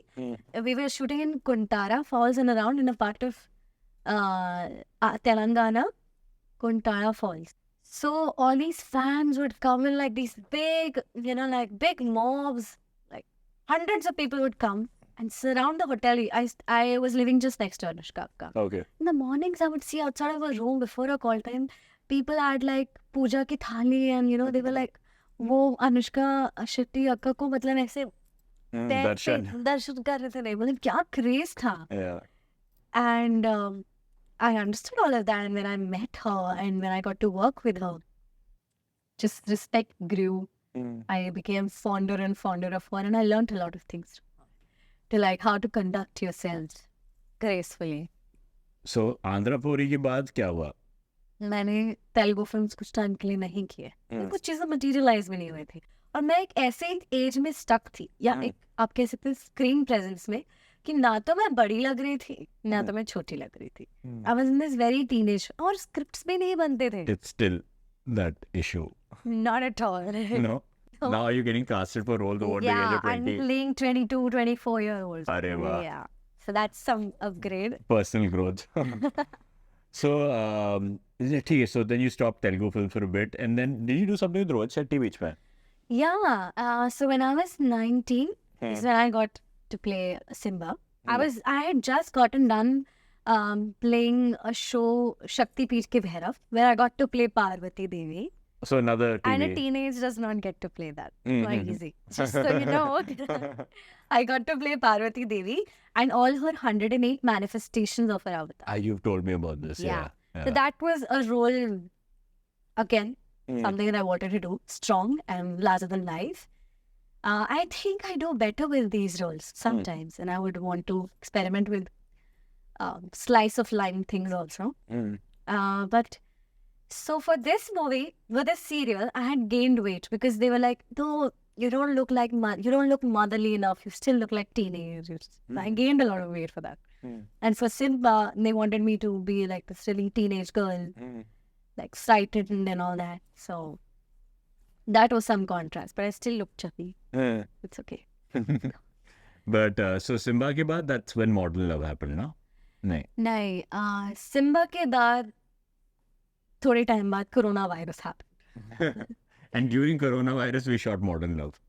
[SPEAKER 1] we were shooting in Kuntara Falls and around in a part of Telangana, Kuntara Falls. So all these fans would come in like these big, big mobs, like hundreds of people would come and surround the hotel. I was living just next to Anushka Akka.
[SPEAKER 2] Okay.
[SPEAKER 1] In the mornings, I would see outside of a room before a call time, people had like puja ki thali, and they were like, वो अनुष्का शेट्टी अक्का को मतलब ऐसे दर्शन कर रहे थे, मतलब क्या क्रेज था.
[SPEAKER 2] Yeah.
[SPEAKER 1] And I understood all of that, and when I met her and when I got to work with her, just respect grew. I became fonder and fonder of her, and I learned a lot of things. to like how to conduct yourselves gracefully.
[SPEAKER 2] So Andhra Pori के बाद क्या हुआ?
[SPEAKER 1] मैंने Telugu films कुछ time के लिए नहीं किए, कुछ चीजें मटेरियलाइज भी नहीं हुई थी, और मैं एक ऐसे एज में स्टक थी, या एक आप कह सकते हैं स्क्रीन प्रेजेंस में, कि ना तो मैं बड़ी लग रही थी ना तो मैं छोटी लग रही थी. I was in this very teenage, और स्क्रिप्ट्स भी नहीं बनते थे.
[SPEAKER 2] It's still that issue.
[SPEAKER 1] Not at all.
[SPEAKER 2] No. Now you're getting casted for roles over the age
[SPEAKER 1] Yeah,
[SPEAKER 2] of
[SPEAKER 1] I'm
[SPEAKER 2] 20.
[SPEAKER 1] playing 22, 24-year-olds.
[SPEAKER 2] अरे वाह.
[SPEAKER 1] Yeah. So that's some upgrade.
[SPEAKER 2] Personal growth. So, ठीक है. So then you stopped Telugu films for a bit, and then did you do something with Rohit Shetty बीच में?
[SPEAKER 1] Yeah. So when I was 19 is when I got to play Simmba. I had just gotten done playing a show Shakti Peeth Ke Bhairav, where I got to play Parvati Devi.
[SPEAKER 2] So another TV.
[SPEAKER 1] And a teenage does not get to play that. Quite easy. Just so you know. I got to play Parvati Devi and all her 108 manifestations of her avatar.
[SPEAKER 2] You've told me about this.
[SPEAKER 1] Yeah.
[SPEAKER 2] Yeah.
[SPEAKER 1] So that was a role, again, something that I wanted to do, strong and larger than life. I think I do better with these roles sometimes, and I would want to experiment with slice of life things also. But so for this movie, for this serial, I had gained weight because they were like, no, you don't look like you don't look motherly enough. You still look like teenagers. I gained a lot of weight for that. And for Simmba, they wanted me to be like this really teenage girl, like frightened and all that. So that was some contrast, but I still look chubby. It's okay.
[SPEAKER 2] But so Simmba के बाद, that's when modern love happened, no? नहीं.
[SPEAKER 1] नहीं, Simmba के बाद थोड़े time बाद corona virus happened.
[SPEAKER 2] And during coronavirus, we shot Modern Love.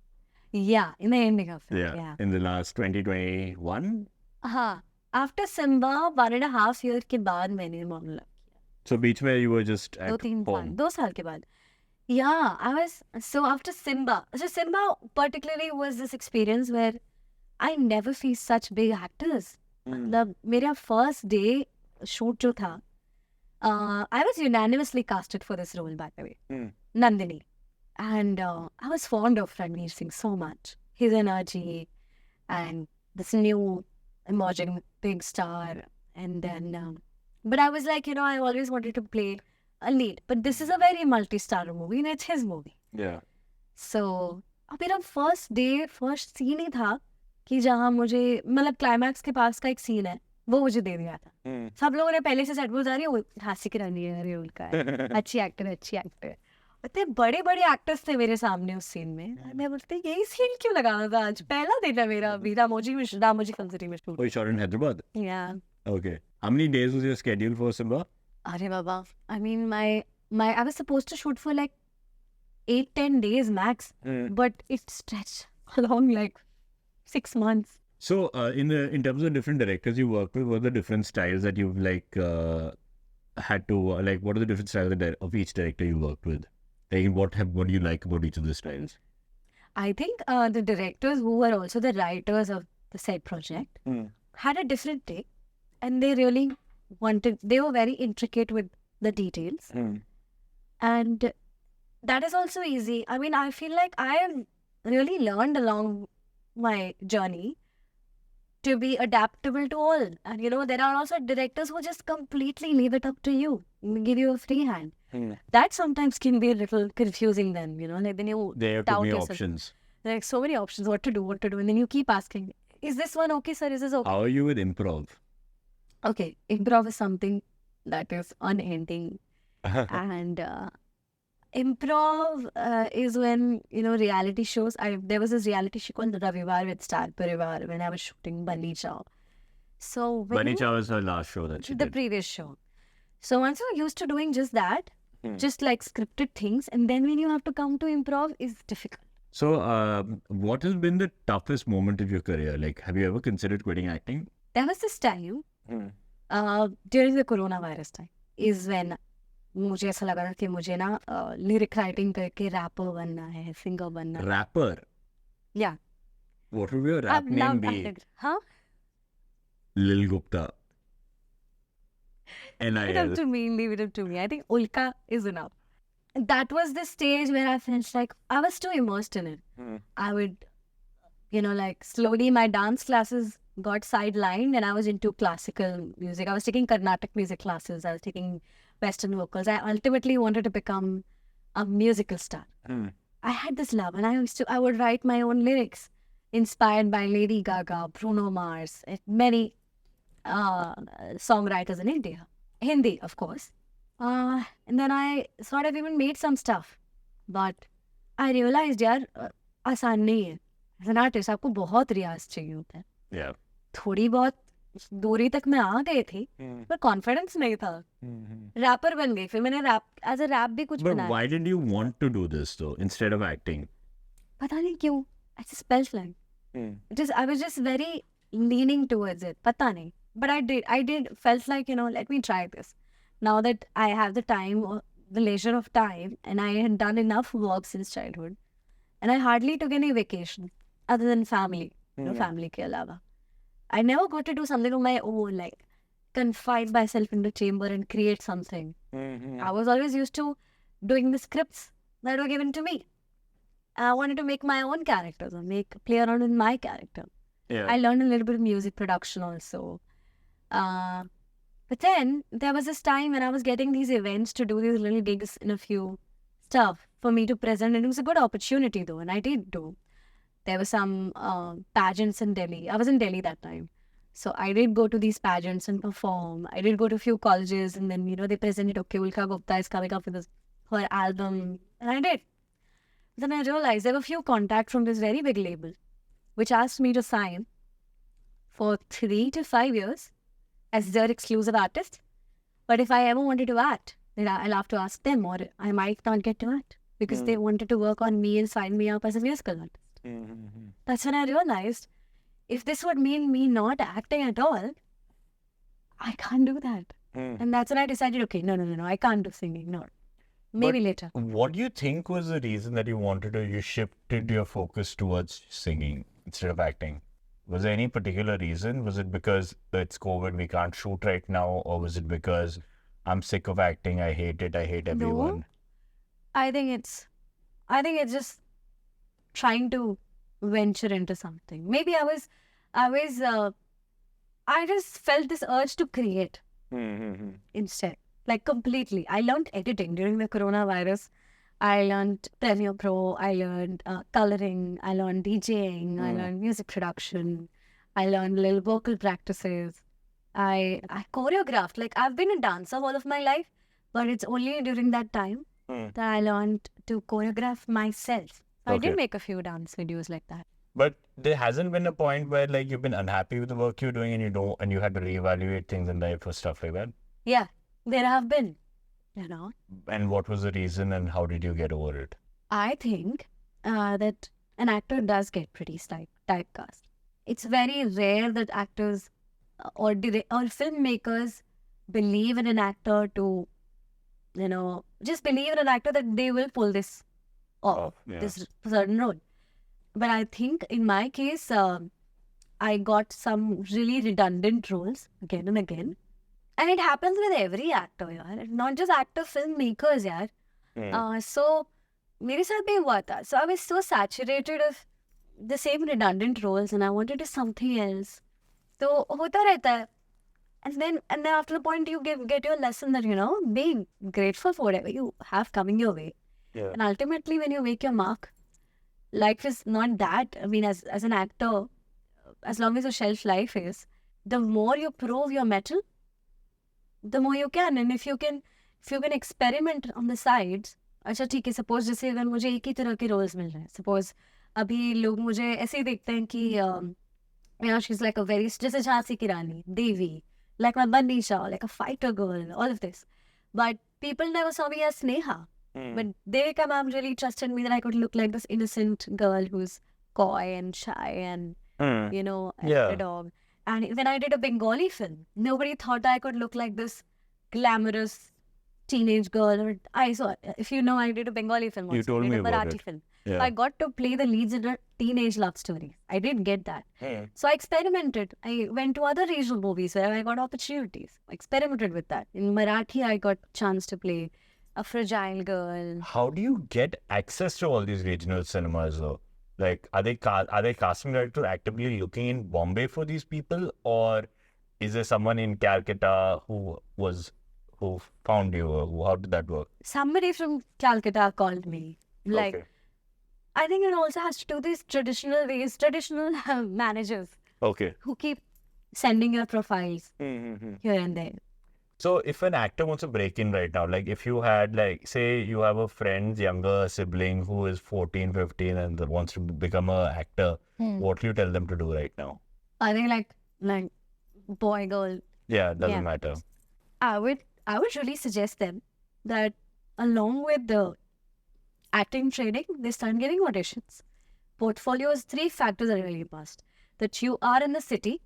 [SPEAKER 1] Yeah, in the ending of it.
[SPEAKER 2] Yeah. In the last 2021.
[SPEAKER 1] हाँ, after Simmba 1.5 years के बाद मैंने Modern Love किया.
[SPEAKER 2] So बीच में you were just at
[SPEAKER 1] 2 साल के बाद. Yeah, I was, so after Simmba. So Simmba particularly was this experience where I never faced such big actors. मतलब मेरा first day shoot जो था, I was unanimously casted for this role, by the way. Nandini. And I was fond of Ranveer Singh so much. His energy and this new emerging big star. And then, but I was like, I always wanted to play a lead. But this is a very multi-star movie and it's his movie.
[SPEAKER 2] Yeah.
[SPEAKER 1] So, मेरा first day, first scene ही था कि जहाँ मुझे, मतलब climax के पास का एक scene है, वो मुझे दे दिया था. सब लोगों ने पहले से सेट बोल जा रही है, झांसी की रानी है, अरे उल्का है, अच्छी एक्टर. इतने बड़े बड़े एक्टर्स थे मेरे सामने उस सीन में. मैं बोलते यही सीन क्यों लगाना था आज, पहला दिन है मेरा अभी रामोजी कंसिटी में shoot.
[SPEAKER 2] Oh, you shot in Hyderabad?
[SPEAKER 1] Yeah.
[SPEAKER 2] Okay. How many days was your schedule for Simmba?
[SPEAKER 1] अरे बाबा, I mean my I was supposed to shoot for like 8-10 days max, but it stretched along like 6 months.
[SPEAKER 2] So in terms of different directors you work with, what are the different styles that you've had to what are the different styles of each director you worked with? Like what do you like about each of the styles?
[SPEAKER 1] I think the directors who were also the writers of the said project had a different take, and they really they were very intricate with the details. And that is also easy. I mean, I feel like I have really learned along my journey to be adaptable to all. And there are also directors who just completely leave it up to you, give you a free hand. That sometimes can be a little confusing then, like then you
[SPEAKER 2] There are too many options.
[SPEAKER 1] There are so many options, what to do. And then you keep asking, is this one okay, sir? Is this okay?
[SPEAKER 2] How are you with improv?
[SPEAKER 1] Okay, improv is something that is unending. And improv is when, reality shows. There was this reality show called Ravivar with Star Parivar when I was shooting Banni Chow. So
[SPEAKER 2] Banni Chow was her last show that she
[SPEAKER 1] the
[SPEAKER 2] did.
[SPEAKER 1] previous show. So once you're used to doing just that, just like scripted things, and then when you have to come to improv is difficult.
[SPEAKER 2] So what has been the toughest moment of your career? Like, have you ever considered quitting acting?
[SPEAKER 1] There was this time during the coronavirus time is when मुझे ऐसा लगा था कि मुझे ना lyric writing करके wrapper बनना है, सिंगर बनना है.
[SPEAKER 2] Rapper?
[SPEAKER 1] Yeah.
[SPEAKER 2] What would your rap name be?
[SPEAKER 1] Huh?
[SPEAKER 2] Lil Gupta.
[SPEAKER 1] Leave it up to me, leave it up to me. I think Ulka is enough. That was the stage where I felt like I was too immersed in it. I would like slowly my dance classes got sidelined and I was into classical music. I was taking Carnatic music classes. I was taking Western vocals. I ultimately wanted to become a musical star. I had this love and I would write my own lyrics inspired by Lady Gaga, Bruno Mars, and many songwriters in India. Hindi, of course. And then I sort of even made some stuff. But I realized, यार आसान नहीं है. As an artist, आपको बहुत रियाज चाहिए होता है.
[SPEAKER 2] Yeah.
[SPEAKER 1] थोड़ी बहुत दूरी तक मैं आ गई थी, पर कॉन्फिडेंस नहीं था. रैपर बन गई. फिर मैंने रैप एज अ रैप भी कुछ
[SPEAKER 2] But
[SPEAKER 1] बनाया.
[SPEAKER 2] why did you want to do this though, instead of acting?
[SPEAKER 1] पता नहीं क्यों. I just felt like I was just very leaning towards it. पता नहीं. But I did felt like, let me try this. Now that I have the time, or the leisure of time, and I had done enough work since childhood, and I hardly took any vacation other than family, family ke alawa. I never got to do something on my own, like confine myself in the chamber and create something. I was always used to doing the scripts that were given to me. I wanted to make my own characters or play around with my character.
[SPEAKER 2] Yeah.
[SPEAKER 1] I learned a little bit of music production also. But then there was this time when I was getting these events to do these little gigs in a few stuff for me to present, and it was a good opportunity though, and I did do. There were some pageants in Delhi. I was in Delhi that time. So I did go to these pageants and perform. I did go to a few colleges, and then, they presented, okay, Ulka Gupta is coming up with her album. And I did. Then I realized there were a few contacts from this very big label, which asked me to sign for 3 to 5 years as their exclusive artist. But if I ever wanted to act, then I'll have to ask them, or I might not get to act because they wanted to work on me and sign me up as a musical artist. That's when I realized if this would mean me not acting at all, I can't do that. And that's when I decided, okay, no, I can't do singing. No. Maybe later.
[SPEAKER 2] What do you think was the reason that you shifted your focus towards singing instead of acting? Was there any particular reason? Was it because it's COVID, we can't shoot right now? Or was it because I'm sick of acting, I hate it, I hate everyone?
[SPEAKER 1] No. I think it's just trying to venture into something. Maybe I just felt this urge to create instead. Like completely. I learned editing during the coronavirus. I learned Premiere Pro. I learned coloring. I learned DJing. I learned music production. I learned little vocal practices. I choreographed. Like I've been a dancer all of my life, but it's only during that time that I learned to choreograph myself. So I did make a few dance videos like that.
[SPEAKER 2] But there hasn't been a point where like you've been unhappy with the work you're doing and you had to reevaluate things in life or stuff like that?
[SPEAKER 1] Yeah, there have been,
[SPEAKER 2] And what was the reason and how did you get over it?
[SPEAKER 1] I think that an actor does get pretty typecast. It's very rare that actors or filmmakers believe in an actor to, just believe in an actor that they will pull this off, this certain role. But I think in my case, I got some really redundant roles again and again. And it happens with every actor, yaar. Not just actor, filmmakers, yaar. So, मेरे साथ भी हुआ था. So I was so saturated of the same redundant roles and I wanted to do something else. So, होता रहता है. And then after the point you get your lesson that, being grateful for whatever you have coming your way.
[SPEAKER 2] Yeah.
[SPEAKER 1] And ultimately when you make your mark, life is not that. I mean, as an actor, as long as your shelf life is, the more you prove your mettle, the more you can. And if you can experiment on the sides, अच्छा ठीक है, suppose जैसे अगर मुझे एक ही तरह के roles मिल रहे हैं, suppose अभी लोग मुझे ऐसे ही देखते हैं कि she's like a very, जैसे झांसी की रानी, देवी, like my Banni Chow, like a fighter girl, all of this. But people never saw me as Sneha. But Devika ma'am really trusted me that I could look like this innocent girl who's coy and shy and, a dog. And when I did a Bengali film, nobody thought I could look like this glamorous teenage girl. I did a Bengali film also.
[SPEAKER 2] You told me
[SPEAKER 1] a
[SPEAKER 2] about
[SPEAKER 1] Marathi
[SPEAKER 2] it.
[SPEAKER 1] film.
[SPEAKER 2] Yeah.
[SPEAKER 1] So I got to play the leads in a teenage love story. I did get that. So I experimented. I went to other regional movies where I got opportunities. I experimented with that. In Marathi, I got chance to play a fragile girl.
[SPEAKER 2] How do you get access to all these regional cinemas though? Like, are they casting directors actively looking in Bombay for these people, or is there someone in Calcutta who found you? Or how did that work?
[SPEAKER 1] Somebody from Calcutta called me. Like,
[SPEAKER 2] Okay.
[SPEAKER 1] I think it also has to do these traditional ways, traditional managers
[SPEAKER 2] Okay.
[SPEAKER 1] who keep sending your profiles
[SPEAKER 2] Mm-hmm.
[SPEAKER 1] here and there.
[SPEAKER 2] So if an actor wants to break in right now, like if you had like, say you have a friend's younger sibling who is 14, 15 and that wants to become an actor, what do you tell them to do right now?
[SPEAKER 1] I think like boy, girl.
[SPEAKER 2] Yeah, it doesn't
[SPEAKER 1] Yeah.
[SPEAKER 2] matter.
[SPEAKER 1] I would really suggest them that along with the acting training, they start getting auditions. Portfolios, 3 factors are really must. That you are in the city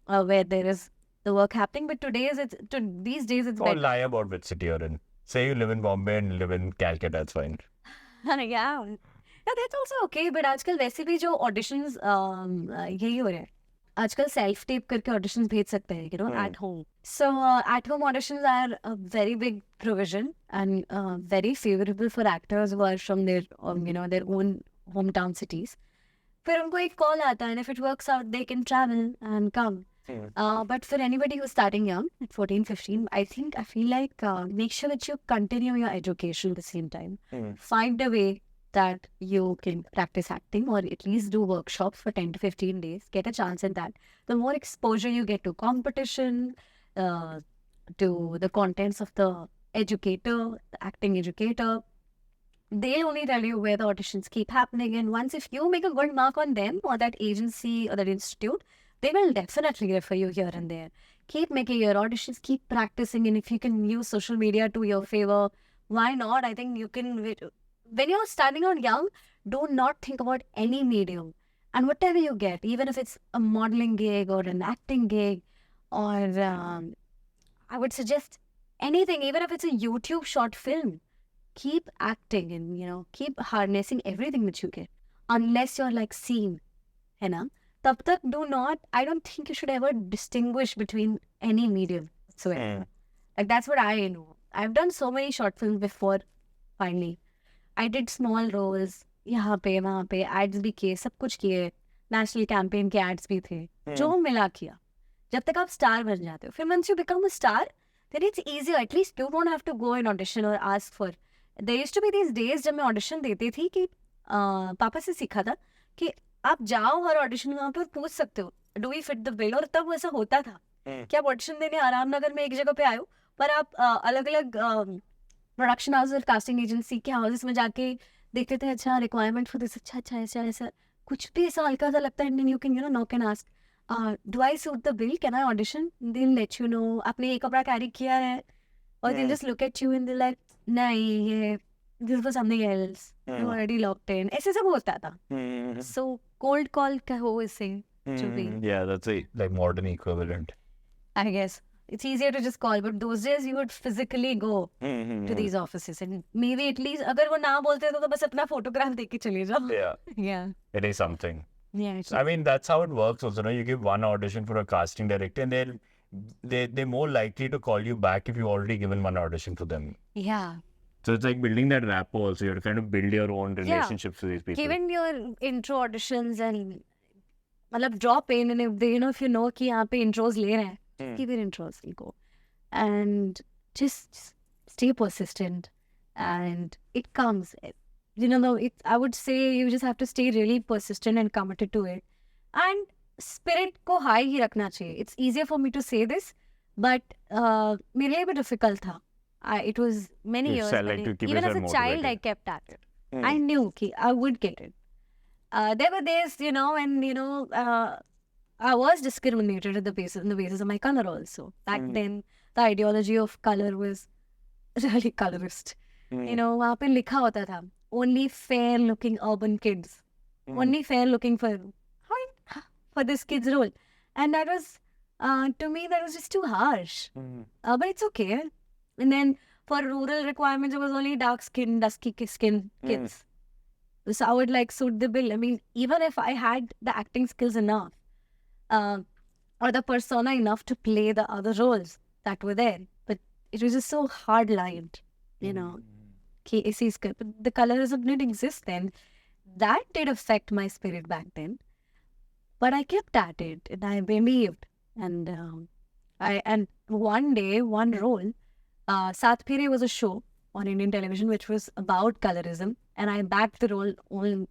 [SPEAKER 1] where there is the work happening, but these days it's
[SPEAKER 2] Or
[SPEAKER 1] better.
[SPEAKER 2] lie about which city you're in. Say you live in Bombay and live in Calcutta, that's fine.
[SPEAKER 1] Yeah, that's also okay. But आजकल वैसे भी जो auditions यही हो रहा है. आजकल self tape करके auditions भेज सकते हैं, at home. So at home auditions are a very big provision and very favorable for actors who are from their their own hometown cities. फिर उनको एक call आता है, and if it works out, they can travel and come. But for anybody who's starting young, at 14, 15, I feel like make sure that you continue your education at the same time. Find a way that you can practice acting or at least do workshops for 10 to 15 days. Get a chance at that. The more exposure you get to competition, to the contents of the educator, the acting educator, they'll only tell you where the auditions keep happening. And once if you make a good mark on them or that agency or that institute, they will definitely refer you here and there. Keep making your auditions, keep practicing. And if you can use social media to your favor, why not? I think you can. When you're starting out young, do not think about any medium. And whatever you get, even if it's a modeling gig or an acting gig, or I would suggest anything, even if it's a YouTube short film, keep acting and, keep harnessing everything that you get. Unless you're like seen, है ना? तब तक I don't think you should ever distinguish between any medium whatsoever. Like that's what I know. I've done so many short films before, finally. I did small roles, यहाँ पे वहाँ पे ads भी किए, सब कुछ किए, national campaign के ads भी थे, जो मिला किया. जब तक आप star बन जाते हो, फिर once you become a star, then it's easier. At least you don't have to go and audition or ask for. There used to be these days जब मैं audition देती थी कि पापा से सीखा था कि आप जाओ और ऑडिशन वहाँ पर पूछ सकते हो do we fit the bill, और तब वैसा होता था कि आप ऑडिशन देने आरामनगर में एक जगह पे आए हो, पर आप अलग अलग प्रोडक्शन हाउस और कास्टिंग एजेंसी के हाउसेस में जाके देखते थे अच्छा रिक्वायरमेंट फॉर दिस, अच्छा ऐसा ऐसा कुछ भी ऐसा हल्का सा लगता है, you can knock and ask do I suit the bill, can I audition, they let you know. आपने ये कपड़ा कैरी किया है और they just look at you and they like नहीं ये this was something else. You already locked in. ऐसे सब होता था. So cold call कहो इसे जो भी.
[SPEAKER 2] Yeah, that's a like modern equivalent.
[SPEAKER 1] I guess it's easier to just call, but those days you would physically go to these offices and maybe at least अगर वो ना बोलते तो बस अपना photograph देख के चले जाओ.
[SPEAKER 2] Yeah.
[SPEAKER 1] Yeah.
[SPEAKER 2] It is something.
[SPEAKER 1] Yeah.
[SPEAKER 2] I mean, that's how it works also. You give one audition for a casting director and they're more likely to call you back if you've already given one audition for them.
[SPEAKER 1] Yeah.
[SPEAKER 2] So it's like building that rapport also. You have to kind of build your own relationships with these people.
[SPEAKER 1] Given your intro auditions and मतलब drop in and if they, if you know कि यहाँ पे intros ले रहे हैं, give your intros, you go. And just stay persistent and it comes. I would say you just have to stay really persistent and committed to it. And spirit को high ही रखना चाहिए. It's easier for me to say this, but मेरे लिए भी difficult था. It was many years. Even as a child, I kept at it. I knew I would get it. There were days, when, I was discriminated on the basis of my color also. Back then, the ideology of color was really colorist. वहाँ पे लिखा होता था, only fair-looking urban kids. Only fair-looking for this kid's role. And that was, to me, that was just too harsh. But it's okay. And then for rural requirements, it was only dark skin, dusky skin kids. So I would suit the bill. I mean, even if I had the acting skills enough, or the persona enough to play the other roles that were there, but it was just so hard-lined, But the colorism didn't exist then. that did affect my spirit back then. But I kept at it and I believed. And one day, one role, Saath Phere was a show on Indian television which was about colorism, and I backed the role only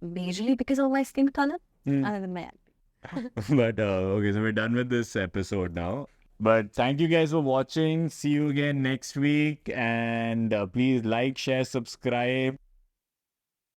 [SPEAKER 1] majorly because of my skin color, other than my acting.
[SPEAKER 2] But okay, so we're done with this episode now. But thank you guys for watching. See you again next week. And please like, share, subscribe.